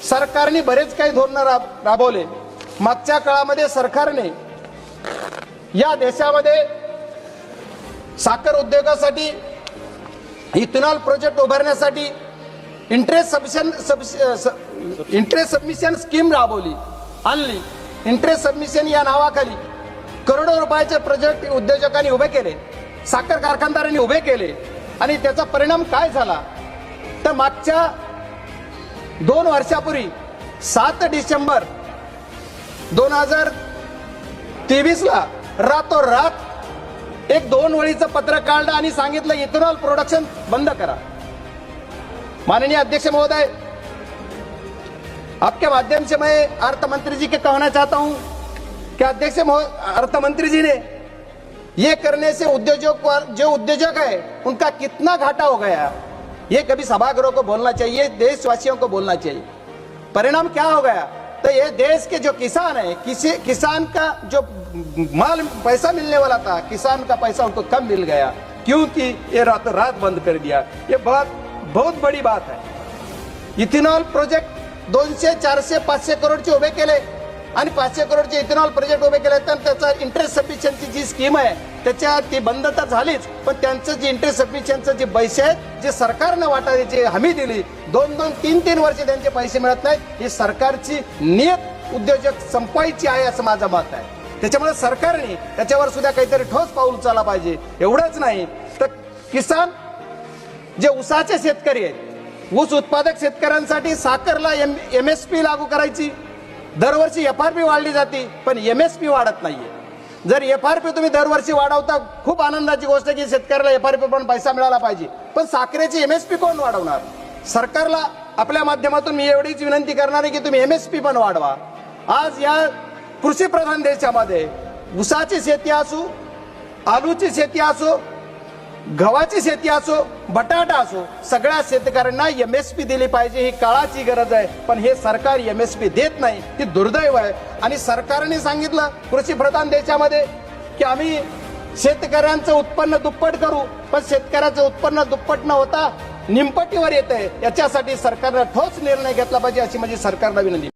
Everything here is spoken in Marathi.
सरकारने बरेच काही धोरण राबवले। मागच्या काळामध्ये सरकारने या देशामध्ये साखर उद्योगासाठी इथेनॉल प्रोजेक्ट उभारण्यासाठी इंटरेस्ट सबमिशन स्कीम राबवली आणली। इंटरेस्ट सबमिशन या नावाखाली करोडो रुपयाचे प्रोजेक्ट उद्योजकांनी उभे केले, साखर कारखानदारांनी उभे केले आणि त्याचा परिणाम काय झाला तर मागच्या 2 वर्षापूर्वी 7 डिसेंबर 2023 ला रातोरात एक 2 वळीचं पत्र काढलं आणि सांगितलं इथेनॉल प्रोडक्शन बंद करा। माननीय अध्यक्ष महोदय, आपके माध्यम से मैं अर्थ मंत्री जी के कहना चाहता हूं कि अध्यक्ष अर्थ मंत्री जी ने ये करने से जो उद्योजक है उनका कितना घाटा हो गया, ये कभी सभागृह को बोलना चाहिए, देशवासियों को बोलना चाहिए। परिणाम क्या हो गया तो ये देश के जो किसान है, किसान का जो माल पैसा मिलने वाला था, किसान का पैसा उनको कम मिल गया क्योंकि ये रातों रात बंद कर दिया। ये बहुत बड़ी बात है। इथेनॉल प्रोजेक्ट 200, 400, 500 करोडचे उभे केले आणि 500 करोडचे इथेनॉल प्रोजेक्ट उभे केले तर त्याचा इंटरेस्ट सबमिशनची जी स्कीम आहे त्याच्या ती बंद तर झालीच, पण त्यांचं जे इंटरेस्ट सबमिशनचं जे पैसे आहेत जे सरकारनं वाटायची हमी दिली 2-2, 3-3 वर्ष त्यांचे पैसे मिळत नाहीत, ही सरकारची नियत उद्योजक संपवायची आहे असं माझं मत आहे। त्याच्यामुळे सरकारने त्याच्यावर सुद्धा काहीतरी ठोस पाऊल उचलला पाहिजे। एवढंच नाही तर किसान जे ऊसाचे शेतकरी आहेत, ऊस उत्पादक शेतकऱ्यांसाठी साखरला MSP लागू करायची, दरवर्षी FRP वाढली जाते पण MSP वाढत नाहीये। जर FRP तुम्ही दरवर्षी वाढवता खूप आनंदाची गोष्ट की शेतकऱ्याला FRP पण पैसा मिळाला पाहिजे, पण साखरेची MSP कोण वाढवणार? सरकारला आपल्या माध्यमातून मी एवढीच विनंती करणार आहे की तुम्ही MSP पण वाढवा। आज या कृषी प्रधान देशामध्ये ऊसाची शेती असो, आलूची शेती असो, गव्हाची शेती असो, बटाटा असो, सगळ्या शेतकऱ्यांना MSP दिली पाहिजे, ही काळाची गरज आहे। पण हे सरकार MSP देत नाही, ती दुर्दैव आहे। आणि सरकारने सांगितलं कृषी प्रधान देशामध्ये की आम्ही शेतकऱ्यांचं उत्पन्न दुप्पट करू, पण शेतकऱ्याचं उत्पन्न दुप्पट न होता निमपटीवर येतंय। याच्यासाठी सरकारने ठोस निर्णय घेतला पाहिजे अशी माझी सरकारला विनंती।